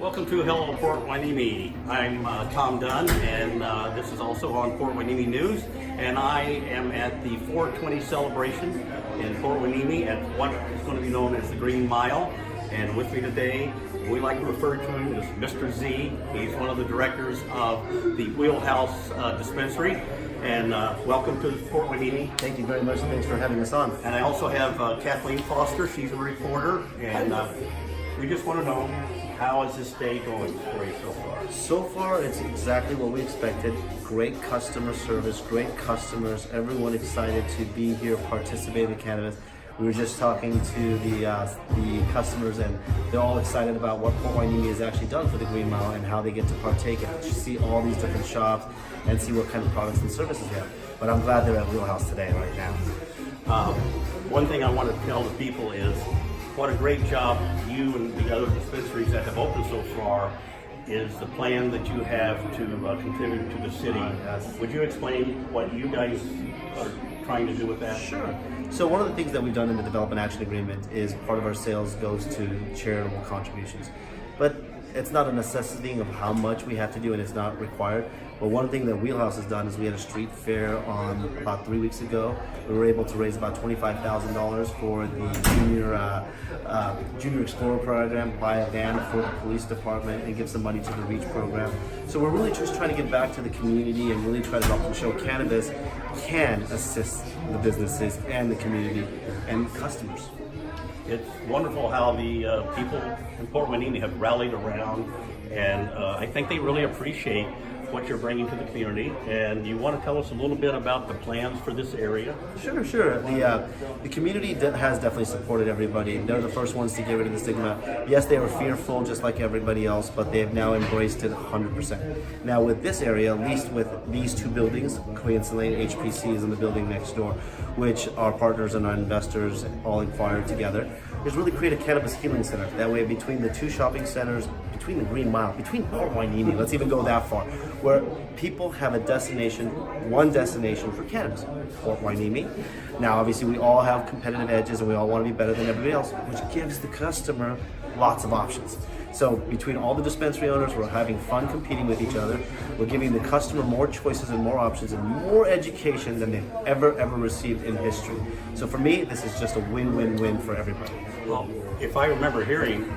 Welcome to Hello Port Hueneme. I'm Tom Dunn, and this is also on Port Hueneme News. And I am at the 420 celebration in Port Hueneme at what is going to be known as the Green Mile. And with me today, we like to refer to him as Mr. Z. He's one of the directors of the Wheelhouse Dispensary. And welcome to Port Hueneme. Thank you very much. Thanks for having us on. And I also have Kathleen Foster. She's a reporter, and we just want to know, how is this day going for you so far? So far, it's exactly what we expected. Great customer service, great customers, everyone excited to be here, participate in cannabis. We were just talking to the customers, and they're all excited about what Port Hueneme has actually done for the Green Mile and how they get to partake in it. You see all these different shops and see what kind of products and services they have. But I'm glad they're at Wheelhouse today, right now. One thing I want to tell the people is what a great job you and the other dispensaries that have opened so far is the plan that you have to contribute to the city. Would you explain what you guys are trying to do with that? Sure. So one of the things that we've done in the Development Action Agreement is part of our sales goes to charitable contributions. But it's not a necessity of how much we have to do, and it's not required. But one thing that Wheelhouse has done is we had a street fair on about 3 weeks ago. We were able to raise about $25,000 for the Junior Explorer program, buy a van for the police department, and give some money to the REACH program. So we're really just trying to get back to the community and really try to help them show cannabis can assist the businesses and the community and customers. It's wonderful how the people in Port Hueneme have rallied around, and I think they really appreciate what you're bringing to the community. And you want to tell us a little bit about the plans for this area? Sure. The community has definitely supported everybody. They're the first ones to get rid of the stigma. Yes, they were fearful just like everybody else, but they have now embraced it 100%. Now with this area, at least with these two buildings, Queens Lane, HPC is in the building next door, which our partners and our investors all acquired together, is really create a cannabis healing center. That way, between the two shopping centers, between the Green Mile, between Port Hueneme, let's even go that far, where people have a destination, one destination for cannabis, Port Hueneme. Now, obviously, we all have competitive edges and we all want to be better than everybody else, which gives the customer lots of options. So between all the dispensary owners, we're having fun competing with each other. We're giving the customer more choices and more options and more education than they've ever received in history. So for me, this is just a win-win-win for everybody. Well, if I remember hearing,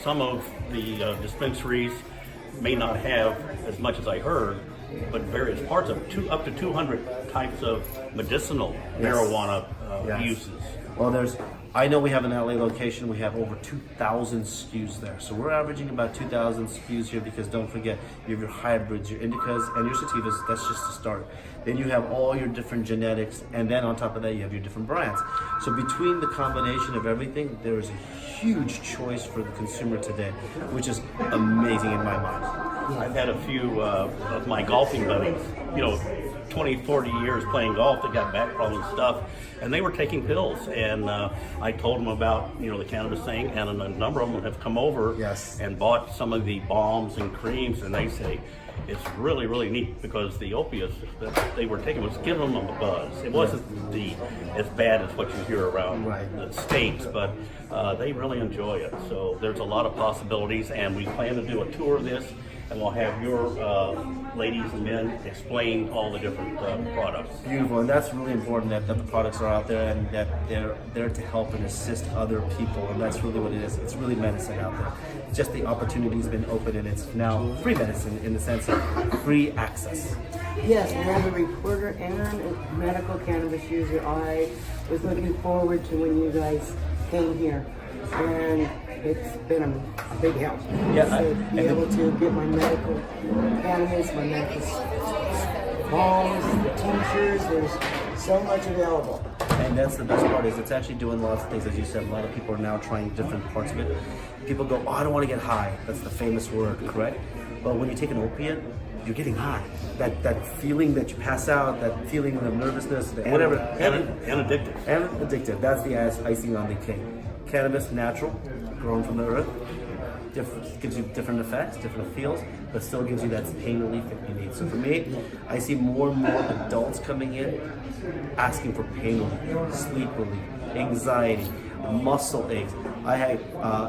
some of the dispensaries may not have as much as I heard, but various parts of up to 200 types of medicinal marijuana uses. Well, I know we have an LA location, we have over 2,000 SKUs there. So we're averaging about 2,000 SKUs here because don't forget, you have your hybrids, your indicas, and your sativas. That's just the start. Then you have all your different genetics, and then on top of that, you have your different brands. So between the combination of everything, there is a huge choice for the consumer today, which is amazing in my mind. I've had a few of my golfing buddies, 20, 40 years playing golf, that got back problems and stuff, and they were taking pills, and I told them about the cannabis thing, and a number of them have come over and bought some of the balms and creams, and they say it's really, really neat because the opiates that they were taking was giving them a buzz. It wasn't as bad as what you hear around the States, but they really enjoy it. So there's a lot of possibilities, and we plan to do a tour of this, and we'll have your ladies and men explain all the different products. Beautiful, and that's really important that the products are out there and that they're there to help and assist other people, and that's really what it is. It's really medicine out there. Just the opportunity's been open, and it's now free medicine in the sense of free access. Yes, and as a reporter and a medical cannabis user, I was looking forward to when you guys came here, and it's been a big help. To be able to get my medical cannabis, my medical balms, the tinctures, there's so much available. And that's the best part, is it's actually doing lots of things. As you said, a lot of people are now trying different parts of it. People go, I don't want to get high. That's the famous word, correct? But when you take an opiate, you're getting high. That feeling that you pass out, that feeling of nervousness, whatever. And addictive. And addictive. That's the icing on the cake. Cannabis, natural, grown from the earth. Gives you different effects, different feels, but still gives you that pain relief that you need. So for me, I see more and more adults coming in asking for pain relief, sleep relief, anxiety, muscle aches. I had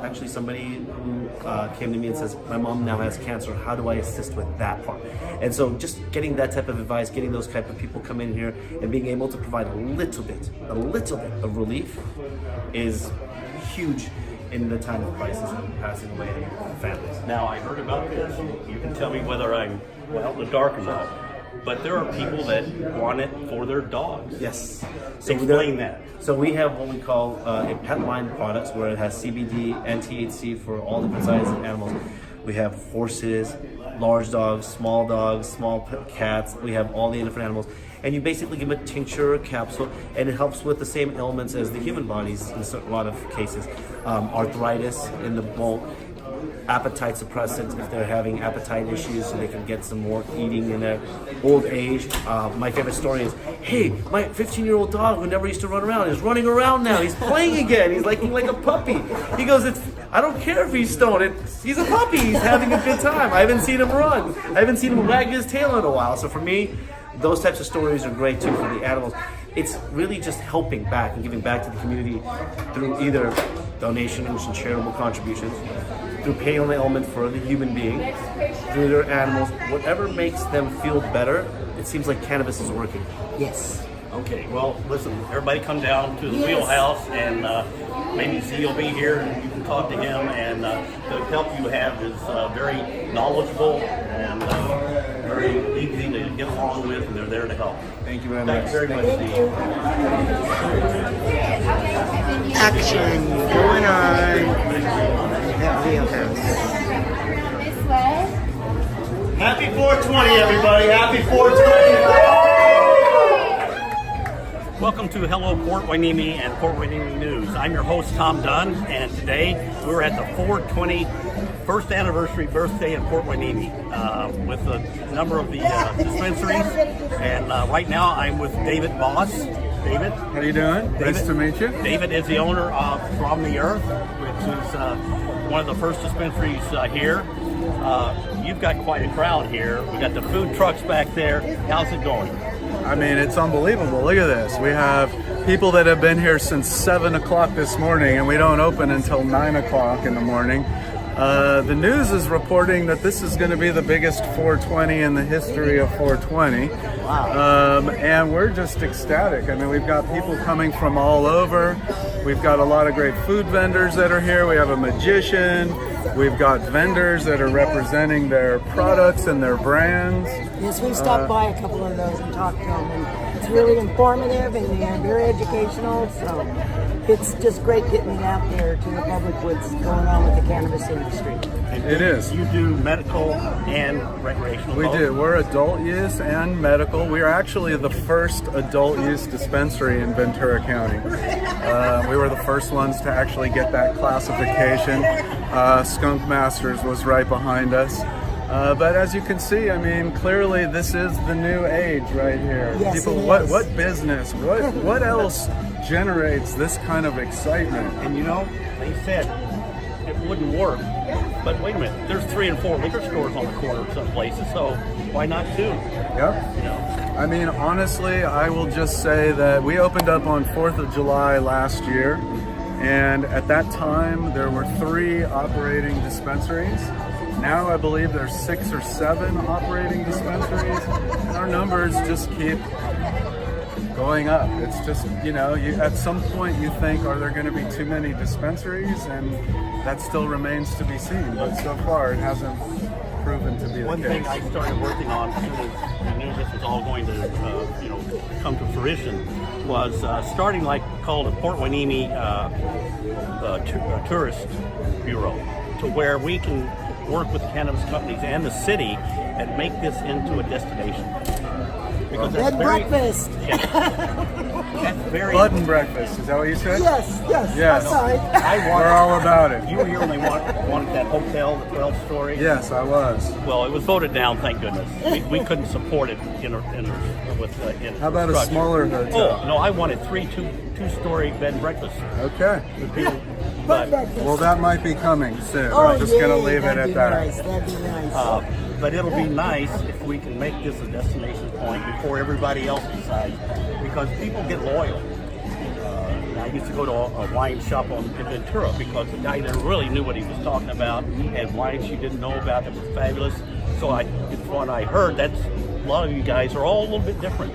actually somebody who came to me and says, my mom now has cancer, how do I assist with that part? And so just getting that type of advice, getting those type of people come in here and being able to provide a little bit of relief is huge in the time of crisis and passing away in families. Now, I heard about this. You can tell me whether I'm in the dark or not. But there are people that want it for their dogs. Yes. So explain that. So we have what we call a pet line products where it has CBD and THC for all different sizes of animals. We have horses, large dogs, small cats. We have all the different animals. And you basically give a tincture or capsule, and it helps with the same ailments as the human bodies in a lot of cases. Arthritis in the bone, appetite suppressants if they're having appetite issues so they can get some more eating in their old age. My favorite story is, hey, my 15-year-old dog who never used to run around is running around now. He's playing again. He's like a puppy. He goes, I don't care if he's stoned. He's a puppy. He's having a good time. I haven't seen him run. I haven't seen him wag his tail in a while. So for me, those types of stories are great too for the animals. It's really just helping back and giving back to the community through either donations and charitable contributions, through pain and ailment for the human being, through their animals, whatever makes them feel better. It seems like cannabis is working. Yes. Okay, well, listen, everybody come down to the wheelhouse, and maybe Z will be here and you can talk to him, and the help you have is very knowledgeable and very easy to get along with, and they're there to help. Thank you very much. Thanks very much, Steve. Action going on at Wheelhouse. Happy 420, everybody. Happy 420. Welcome to Hello Port Hueneme and Port Hueneme News. I'm your host, Tom Dunn, and today we're at the 420 first anniversary birthday in Port Hueneme with a number of the dispensaries. And right now I'm with David Boss. David? How you doing? David, Nice to meet you. David is the owner of From the Earth, which is one of the first dispensaries here. You've got quite a crowd here. We got the food trucks back there. How's it going? I mean, it's unbelievable. Look at this. We have people that have been here since 7 o'clock this morning, and we don't open until 9 o'clock in the morning. The news is reporting that this is going to be the biggest 420 in the history of 420. Wow. And we're just ecstatic. I mean, we've got people coming from all over. We've got a lot of great food vendors that are here. We have a magician. We've got vendors that are representing their products and their brands. Yes, we stopped by a couple of those and talked to them, and it's really informative and very educational, so it's just great getting it out there to the public what's going on with the cannabis industry. It is. You do medical and recreational? We do. We're adult use and medical. We are actually the first adult use dispensary in Ventura County. We were the first ones to actually get that classification. Skunk Masters was right behind us. But as you can see, I mean, clearly this is the new age right here. Yes, People, what business, what else generates this kind of excitement? And you know, they said it wouldn't work. But wait a minute, there's 3 and 4 liquor stores on the corner of some places, so why not 2? Yep. You know? I mean, honestly, I will just say that we opened up on 4th of July last year, and at that time there were 3 operating dispensaries. Now I believe there's 6 or 7 operating dispensaries, and our numbers just keep going up. It's just, you know, at some point you think, are there going to be too many dispensaries? And that still remains to be seen, but so far it hasn't proven to be the case. One thing I started working on as soon as I knew this was all going to, come to fruition was starting like called a Port Hueneme Tourist Bureau, to where we can work with cannabis companies and the city and make this into a destination. Because Bed breakfast. That's very Bud and breakfast, is that what you said? Yes. Yes. Sorry. We're all about it. You were here when they wanted that hotel, the 12-story. Yes, I was. Well, it was voted down, thank goodness. We couldn't support it in How about a smaller hotel? Oh, no, I wanted 3 two-story bed and breakfast. Okay. But, Well, that might be coming soon. Oh, I'm just going to leave it at that. Nice. That'd be nice. but it'll be nice if we can make this a destination point before everybody else decides, because people get loyal. I used to go to a wine shop in Ventura because the guy there really knew what he was talking about, and wines you didn't know about that were fabulous. So it's what I heard. That's a lot of you guys are all a little bit different.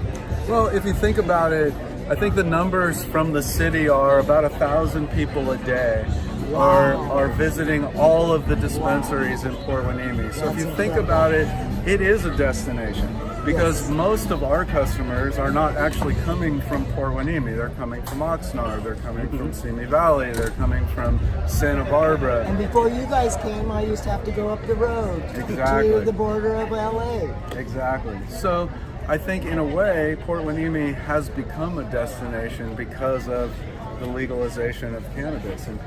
Well, if you think about it, I think the numbers from the city are about 1,000 people a day are visiting all of the dispensaries in Port Hueneme. So if you think about it, it is a destination because most of our customers are not actually coming from Port Hueneme. They're coming from Oxnard, they're coming from Simi Valley, they're coming from Santa Barbara. And before you guys came, I used to have to go up the road Exactly. to the border of LA. Exactly. So I think in a way, Port Hueneme has become a destination because of the legalization of cannabis, and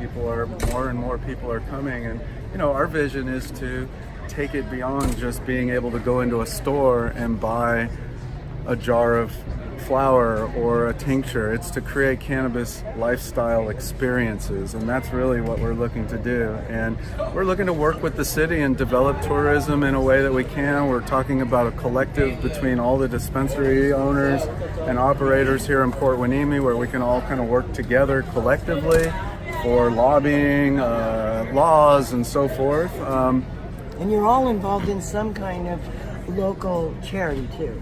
more and more people are coming. And our vision is to take it beyond just being able to go into a store and buy a jar of flower or a tincture. It's to create cannabis lifestyle experiences, and that's really what we're looking to do. And we're looking to work with the city and develop tourism in a way that we can. We're talking about a collective between all the dispensary owners and operators here in Port Hueneme where we can all kind of work together collectively for lobbying, laws, and so forth. And you're all involved in some kind of local charity too.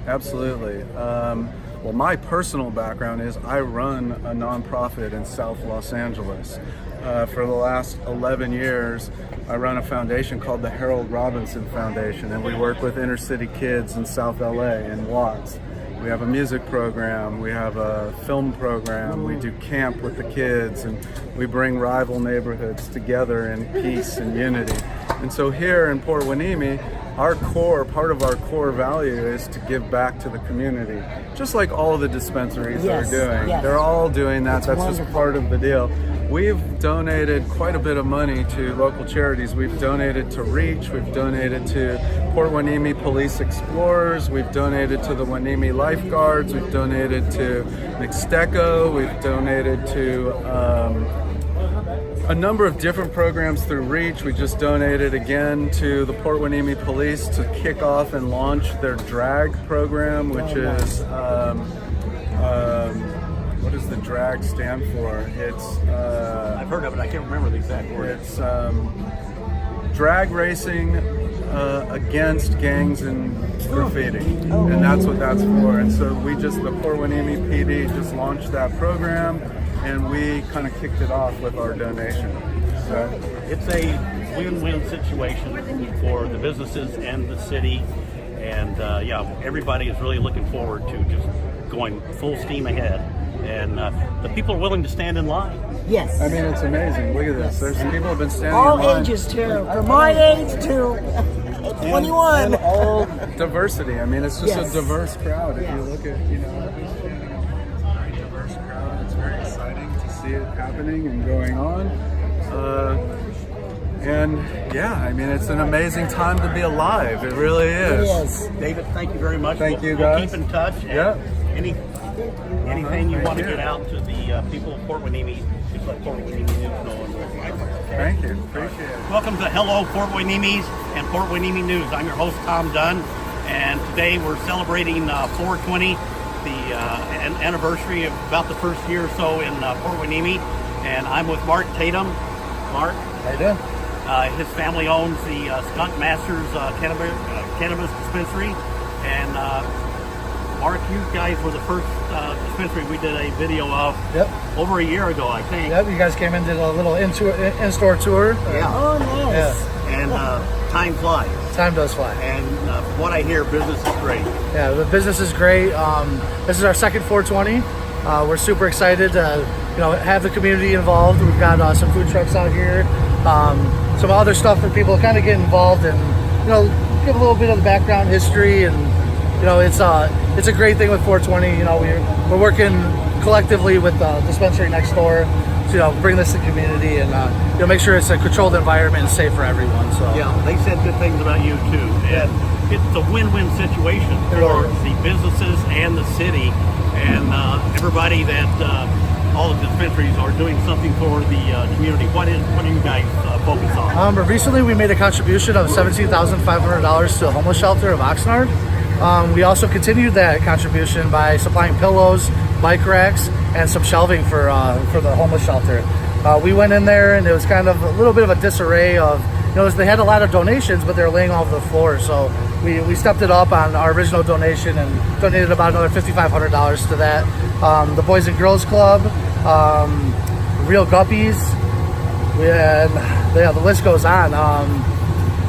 Absolutely. Well, my personal background is I run a nonprofit in South Los Angeles. For the last 11 years, I run a foundation called the Harold Robinson Foundation, and we work with inner city kids in South LA and Watts. We have a music program, we have a film program, we do camp with the kids, and we bring rival neighborhoods together in peace and unity. And so here in Port Hueneme, part of our core value is to give back to the community, just like all the dispensaries are doing. Yes. They're all doing that. That's wonderful. just part of the deal. We've donated quite a bit of money to local charities. We've donated to REACH, we've donated to Port Hueneme Police Explorers, we've donated to the Hueneme Lifeguards, we've donated to Mixteco, we've donated to a number of different programs through REACH. We just donated again to the Port Hueneme Police to kick off and launch their drag program, which is what does the drag stand for? It's I've heard of it. I can't remember the exact word. It's drag racing against gangs and graffiti, and that's what that's for. And so the Port Hueneme PD just launched that program, and we kind of kicked it off with our donation. So It's a win-win situation for the businesses and the city, and everybody is really looking forward to just going full steam ahead. And the people are willing to stand in line. Yes. I mean, it's amazing. Look at this. There's people have been standing all in line. ages too. From my age to 21. And all diversity. I mean, it's just Yes. a diverse crowd. If Yes. you look at, everybody's standing in line. It's a very diverse crowd. It's very exciting to see it happening and going on. I mean, it's an amazing time to be alive. It really is. Yes. David, thank you very much. Thank you, We'll guys. keep in touch. And Yeah. Anything you Thank want to you. get out to the people of Port Hueneme, just let Port Hueneme News know. Thank you. Appreciate it. Welcome to Hello Port Hueneme's and Port Hueneme News. I'm your host, Tom Dunn, and today we're celebrating 420, the anniversary of about the first year or so in Port Hueneme, and I'm with Mark Tatum. Mark, How you doing? his family owns the Skunk Masters cannabis dispensary, and Mark, you guys were the first dispensary we did a video of over a year ago, I think. Yep, you guys came and did a little in-store tour. Yeah. Oh, nice. And time flies. Time does fly. And from what I hear, business is great. Yeah, the business is great. This is our second 420. We're super excited to, have the community involved. We've got some food trucks out here, some other stuff that people kind of get involved in. Give a little bit of the background history, and it's a great thing with 420. We're working collectively with the dispensary next door to bring this to the community and make sure it's a controlled environment and safe for everyone. So Yeah, they said good things about you too. And it's a win-win situation for the businesses and the city, and everybody that all the dispensaries are doing something for the community. What do you guys focus on? Recently, we made a contribution of $17,500 to a homeless shelter of Oxnard. We also continued that contribution by supplying pillows, bike racks and some shelving for the homeless shelter. We went in there and it was kind of a little bit of a disarray of, they had a lot of donations, but they were laying all over the floor. So we stepped it up on our original donation and donated about another $5,500 to that. The Boys and Girls Club, Real Guppies, the list goes on.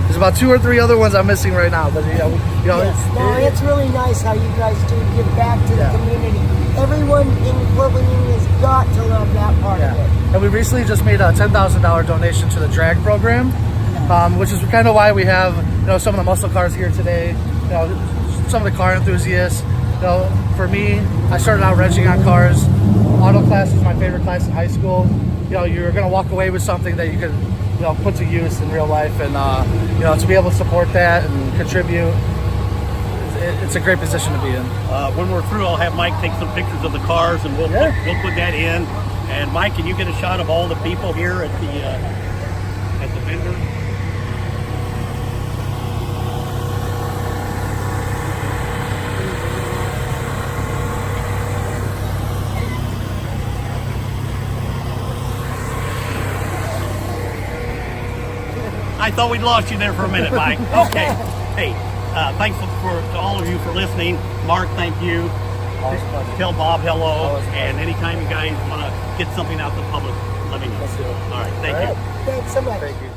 There's about 2 or 3 other ones I'm missing right now, but yes. It's really nice how you guys do give back to the community. Everyone in Fort Hueneme has got to love that part of it. And we recently just made a $10,000 donation to the drag program, which is kind of why we have some of the muscle cars here today. Some of the car enthusiasts. For me, I started out wrenching on cars. Auto class was my favorite class in high school. You're going to walk away with something that you can put to use in real life, and to be able to support that and contribute, it's a great position to be in. When we're through, I'll have Mike take some pictures of the cars, and we'll put that in. And Mike, can you get a shot of all the people here at the vendor? I thought we'd lost you there for a minute, Mike. Okay. Hey, thanks to all of you for listening. Mark, thank you. Tell Bob hello. And anytime you guys want to get something out to the public, let me know. All right. Thank you. Thanks so much. Thank you.